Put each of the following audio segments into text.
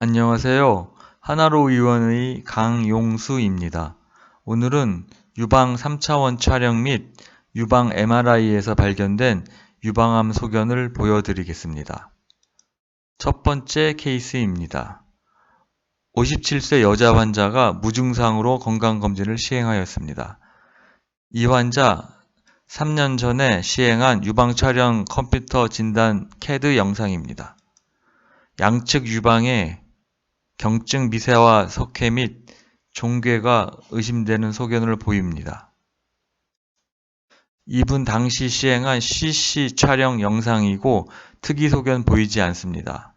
안녕하세요. 하나로 의원의 강용수입니다. 오늘은 유방 3차원 촬영 및 유방 MRI에서 발견된 유방암 소견을 보여드리겠습니다. 첫 번째 케이스입니다. 57세 여자 환자가 무증상으로 건강검진을 시행하였습니다. 이 환자 3년 전에 시행한 유방 촬영 컴퓨터 진단 CAD 영상입니다. 양측 유방에 경증 미세화 석회 및 종괴가 의심되는 소견을 보입니다. 이분 당시 시행한 CC 촬영 영상이고 특이 소견 보이지 않습니다.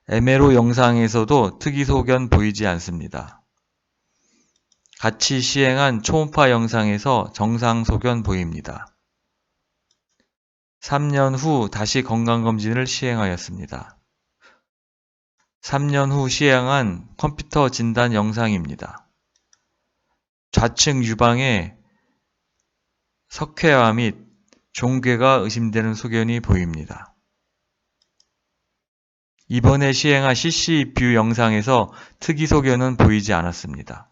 MRO 영상에서도 특이 소견 보이지 않습니다. 같이 시행한 초음파 영상에서 정상 소견 보입니다. 3년 후 다시 건강검진을 시행하였습니다. 3년 후 시행한 컴퓨터 진단 영상입니다. 좌측 유방에 석회화 및 종괴가 의심되는 소견이 보입니다. 이번에 시행한 CC 뷰 영상에서 특이 소견은 보이지 않았습니다.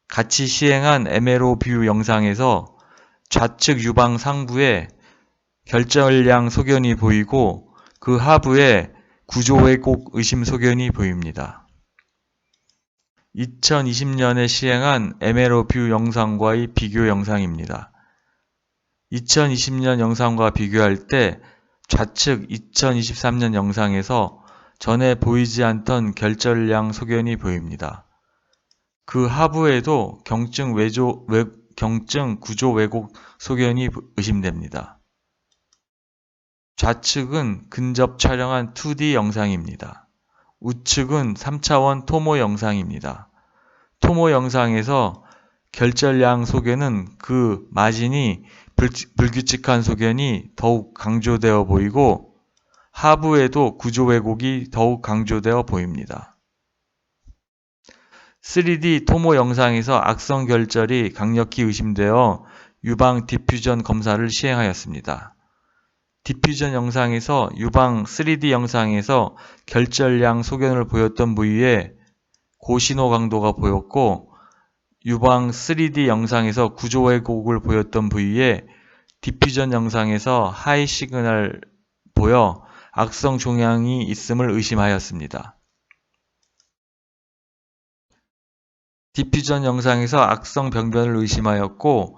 같이 시행한 MRO 뷰 영상에서 좌측 유방 상부에 결절량 소견이 보이고 그 하부에 구조 왜곡 의심 소견이 보입니다. 2020년에 시행한 MRO 뷰 영상과의 비교 영상입니다. 2020년 영상과 비교할 때 좌측 2023년 영상에서 전에 보이지 않던 결절량 소견이 보입니다. 그 하부에도 경증 구조 왜곡 소견이 의심됩니다. 좌측은 근접 촬영한 2D 영상입니다. 우측은 3차원 토모 영상입니다. 토모 영상에서 결절량 소견은 그 마진이 불규칙한 소견이 더욱 강조되어 보이고 하부에도 구조 왜곡이 더욱 강조되어 보입니다. 3D 토모 영상에서 악성 결절이 강력히 의심되어 유방 디퓨전 검사를 시행하였습니다. 디퓨전 영상에서 유방 3D 영상에서 결절량 소견을 보였던 부위에 고신호 강도가 보였고 유방 3D 영상에서 구조 왜곡을 보였던 부위에 디퓨전 영상에서 하이 시그널 보여 악성 종양이 있음을 의심하였습니다. 디퓨전 영상에서 악성 병변을 의심하였고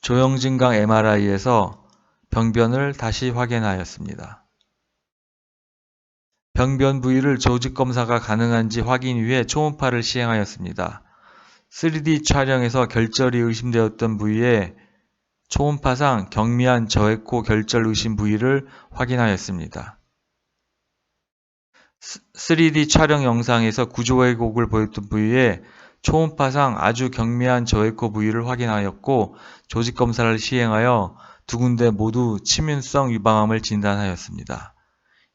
조형증강 MRI에서 병변을 다시 확인하였습니다. 병변 부위를 조직 검사가 가능한지 확인 위해 초음파를 시행하였습니다. 3D 촬영에서 결절이 의심되었던 부위에 초음파상 경미한 저에코 결절 의심 부위를 확인하였습니다. 3D 촬영 영상에서 구조 왜곡을 보였던 부위에 초음파상 아주 경미한 저에코 부위를 확인하였고 조직 검사를 시행하여 두 군데 모두 치민성 유방암을 진단하였습니다.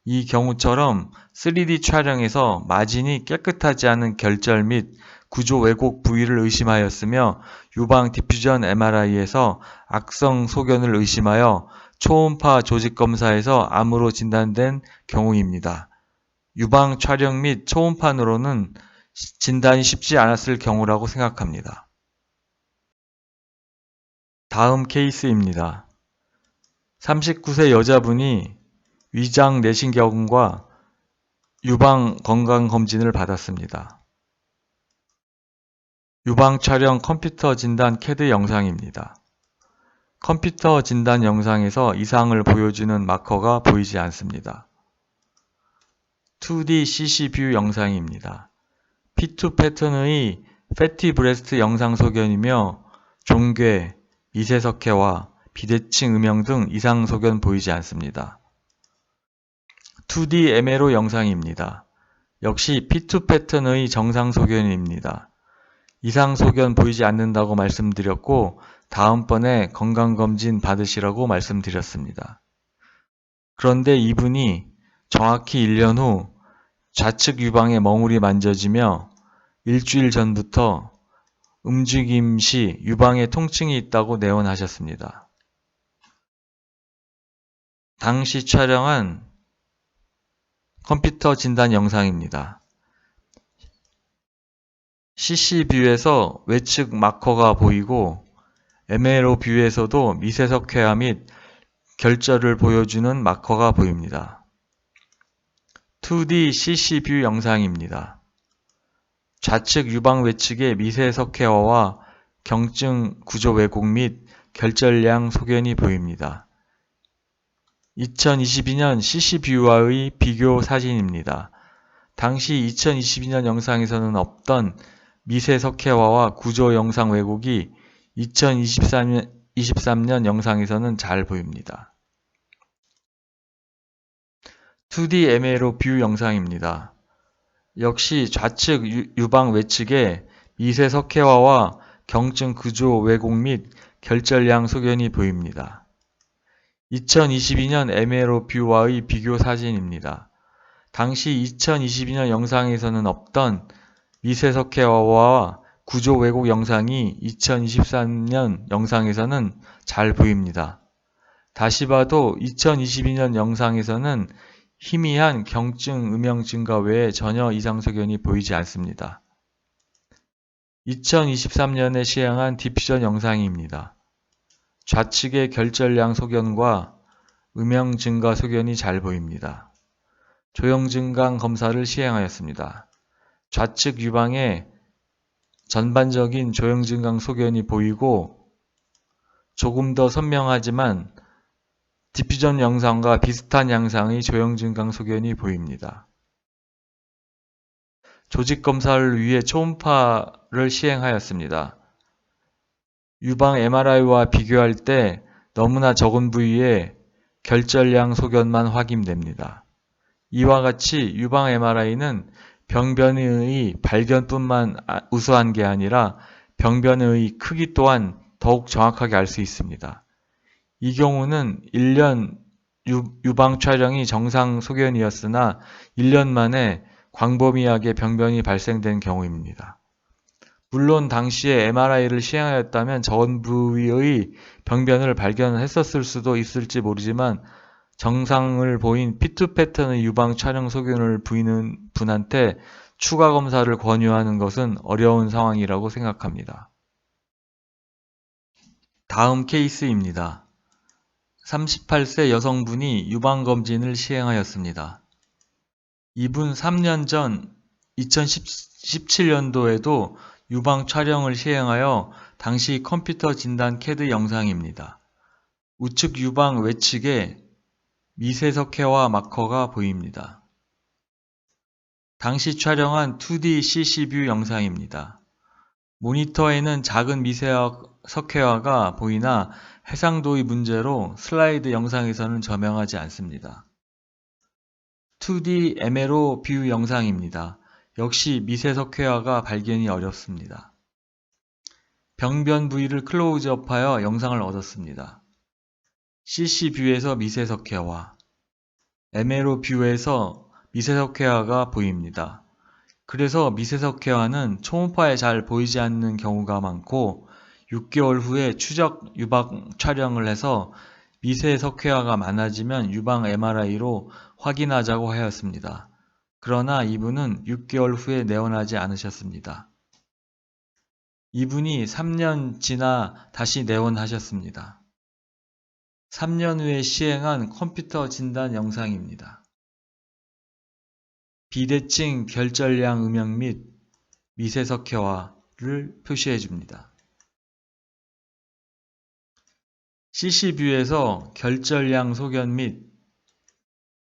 이 경우처럼 3D 촬영에서 마진이 깨끗하지 않은 결절 및 구조 왜곡 부위를 의심하였으며 유방 디퓨전 MRI에서 악성 소견을 의심하여 초음파 조직 검사에서 암으로 진단된 경우입니다. 유방 촬영 및 초음파로는 진단이 쉽지 않았을 경우라고 생각합니다. 다음 케이스입니다. 39세 여자분이 위장 내시경과 유방 건강검진을 받았습니다. 유방 촬영 컴퓨터 진단 CAD 영상입니다. 컴퓨터 진단 영상에서 이상을 보여주는 마커가 보이지 않습니다. 2D CC 뷰 영상입니다. P2 패턴의 패티 브레스트 영상 소견이며 종괴, 미세석회와 비대칭 음영 등 이상 소견 보이지 않습니다. 2D MRO 영상입니다. 역시 P2 패턴의 정상 소견입니다. 이상 소견 보이지 않는다고 말씀드렸고 다음번에 건강검진 받으시라고 말씀드렸습니다. 그런데 이분이 정확히 1년 후 좌측 유방에 멍울이 만져지며 일주일 전부터 움직임 시 유방에 통증이 있다고 내원하셨습니다. 당시 촬영한 컴퓨터 진단 영상입니다. CC 뷰에서 외측 마커가 보이고 MLO 뷰에서도 미세석회화 및 결절을 보여주는 마커가 보입니다. 2D CC 뷰 영상입니다. 좌측 유방 외측의 미세석회화와 경증 구조 왜곡 및 결절량 소견이 보입니다. 2022년 CC 뷰와의 비교 사진입니다. 당시 2022년 영상에서는 없던 미세석회화와 구조 영상 왜곡이 2023년 영상에서는 잘 보입니다. 2D MLO 뷰 영상입니다. 역시 좌측 유방 외측에 미세석회화와 경증 구조 왜곡 및 결절량 소견이 보입니다. 2022년 MLO 뷰와의 비교 사진입니다. 당시 2022년 영상에서는 없던 미세석회화와 구조 왜곡 영상이 2023년 영상에서는 잘 보입니다. 다시 봐도 2022년 영상에서는 희미한 경증 음영 증가 외에 전혀 이상 소견이 보이지 않습니다. 2023년에 시행한 디퓨전 영상입니다. 좌측의 결절량 소견과 음영 증가 소견이 잘 보입니다. 조형증강 검사를 시행하였습니다. 좌측 유방에 전반적인 조형증강 소견이 보이고 조금 더 선명하지만 디퓨전 영상과 비슷한 양상의 조형증강 소견이 보입니다. 조직검사를 위해 초음파를 시행하였습니다. 유방 MRI와 비교할 때 너무나 적은 부위에 결절량 소견만 확인됩니다. 이와 같이 유방 MRI는 병변의 발견뿐만 우수한 게 아니라 병변의 크기 또한 더욱 정확하게 알 수 있습니다. 이 경우는 1년 유방 촬영이 정상 소견이었으나 1년 만에 광범위하게 병변이 발생된 경우입니다. 물론 당시에 MRI를 시행하였다면 적은 부위의 병변을 발견했었을 수도 있을지 모르지만 정상을 보인 P2 패턴의 유방 촬영 소견을 보이는 분한테 추가 검사를 권유하는 것은 어려운 상황이라고 생각합니다. 다음 케이스입니다. 38세 여성분이 유방검진을 시행하였습니다. 이분 3년 전 2017년도에도 유방 촬영을 시행하여 당시 컴퓨터 진단 CAD 영상입니다. 우측 유방 외측에 미세석회화 마커가 보입니다. 당시 촬영한 2D CC 뷰 영상입니다. 모니터에는 작은 미세석회화가 보이나 해상도의 문제로 슬라이드 영상에서는 저명하지 않습니다. 2D MLO 뷰 영상입니다. 역시 미세석회화가 발견이 어렵습니다. 병변 부위를 클로즈업하여 영상을 얻었습니다. CC 뷰에서 미세석회화, MLO 뷰에서 미세석회화가 보입니다. 그래서 미세석회화는 초음파에 잘 보이지 않는 경우가 많고 6개월 후에 추적 유방 촬영을 해서 미세석회화가 많아지면 유방 MRI로 확인하자고 하였습니다. 그러나 이분은 6개월 후에 내원하지 않으셨습니다. 이분이 3년 지나 다시 내원하셨습니다. 3년 후에 시행한 컴퓨터 진단 영상입니다. 비대칭 결절량 음영 및 미세석회화를 표시해 줍니다. CC뷰에서 결절량 소견 및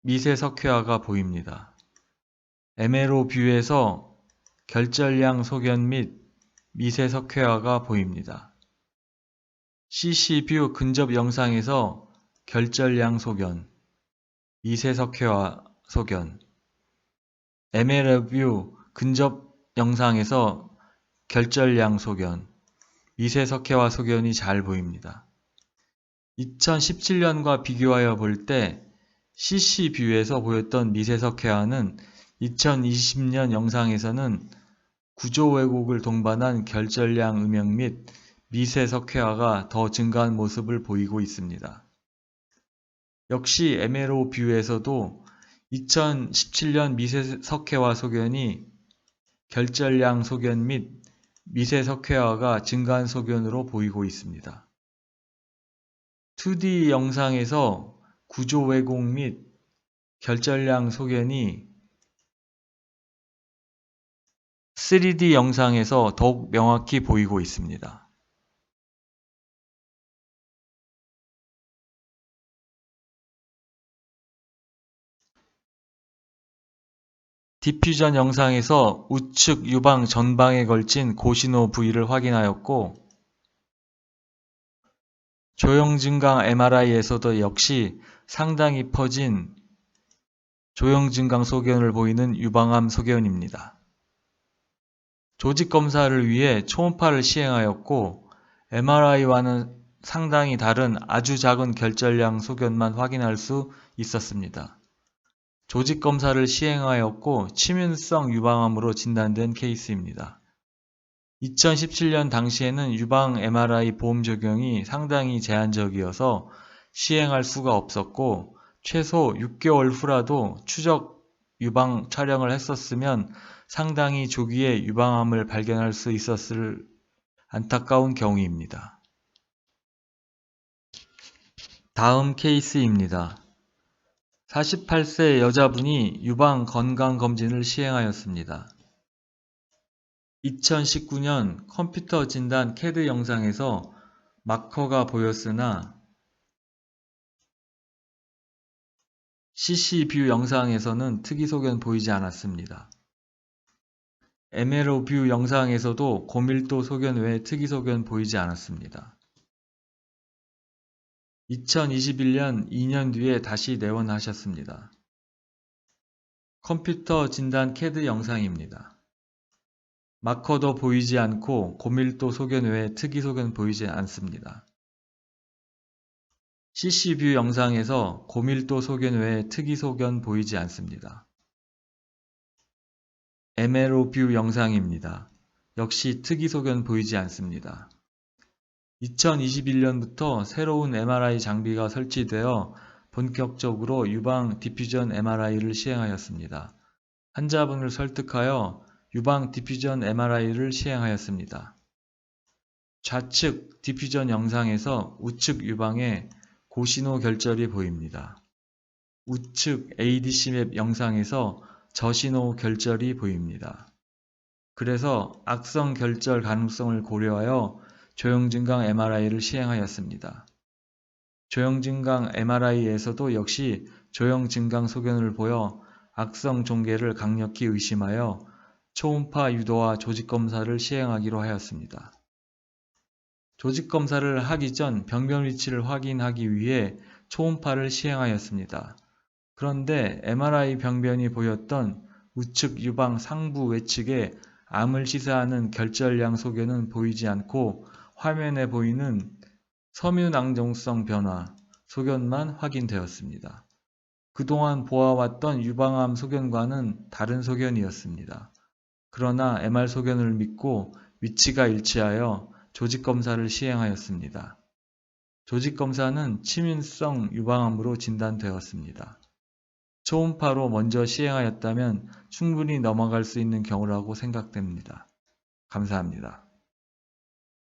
미세석회화가 보입니다. MLO 뷰에서 결절량 소견 및 미세석회화가 보입니다. CC뷰 근접 영상에서 결절량 소견, 미세석회화 소견, MLO 뷰 근접 영상에서 결절량 소견, 미세석회화 소견이 잘 보입니다. 2017년과 비교하여 볼 때 CC뷰에서 보였던 미세석회화는 2020년 영상에서는 구조 왜곡을 동반한 결절량 음영 및 미세석회화가 더 증가한 모습을 보이고 있습니다. 역시 MLO 뷰에서도 2017년 미세석회화 소견이 결절량 소견 및 미세석회화가 증가한 소견으로 보이고 있습니다. 2D 영상에서 구조 왜곡 및 결절량 소견이 3D 영상에서 더욱 명확히 보이고 있습니다. 디퓨전 영상에서 우측 유방 전방에 걸친 고신호 부위를 확인하였고, 조형증강 MRI에서도 역시 상당히 퍼진 조형증강 소견을 보이는 유방암 소견입니다. 조직검사를 위해 초음파를 시행하였고, MRI와는 상당히 다른 아주 작은 결절량 소견만 확인할 수 있었습니다. 조직검사를 시행하였고 치민성 유방암으로 진단된 케이스입니다. 2017년 당시에는 유방 MRI 보험 적용이 상당히 제한적이어서 시행할 수가 없었고 최소 6개월 후라도 추적 유방 촬영을 했었으면 상당히 조기에 유방암을 발견할 수 있었을 안타까운 경우입니다. 다음 케이스입니다. 48세 여자분이 유방 건강검진을 시행하였습니다. 2019년 컴퓨터 진단 CAD 영상에서 마커가 보였으나 CC뷰 영상에서는 특이소견 보이지 않았습니다. MLO뷰 영상에서도 고밀도 소견 외에 특이소견 보이지 않았습니다. 2021년 2년 뒤에 다시 내원하셨습니다. 컴퓨터 진단 CAD 영상입니다. 마커도 보이지 않고 고밀도 소견 외에 특이 소견 보이지 않습니다. CC뷰 영상에서 고밀도 소견 외에 특이 소견 보이지 않습니다. MLO뷰 영상입니다. 역시 특이 소견 보이지 않습니다. 2021년부터 새로운 MRI 장비가 설치되어 본격적으로 유방 디퓨전 MRI를 시행하였습니다. 환자분을 설득하여 유방 디퓨전 MRI를 시행하였습니다. 좌측 디퓨전 영상에서 우측 유방에 고신호 결절이 보입니다. 우측 ADC맵 영상에서 저신호 결절이 보입니다. 그래서 악성 결절 가능성을 고려하여 조형증강 MRI를 시행하였습니다. 조형증강 MRI에서도 역시 조형증강 소견을 보여 악성 종괴를 강력히 의심하여 초음파 유도와 조직검사를 시행하기로 하였습니다. 조직검사를 하기 전 병변 위치를 확인하기 위해 초음파를 시행하였습니다. 그런데 MRI 병변이 보였던 우측 유방 상부 외측에 암을 시사하는 결절량 소견은 보이지 않고 화면에 보이는 섬유낭정성 변화 소견만 확인되었습니다. 그동안 보아왔던 유방암 소견과는 다른 소견이었습니다. 그러나 MR 소견을 믿고 위치가 일치하여 조직검사를 시행하였습니다. 조직검사는 치민성 유방암으로 진단되었습니다. 초음파로 먼저 시행하였다면 충분히 넘어갈 수 있는 경우라고 생각됩니다. 감사합니다.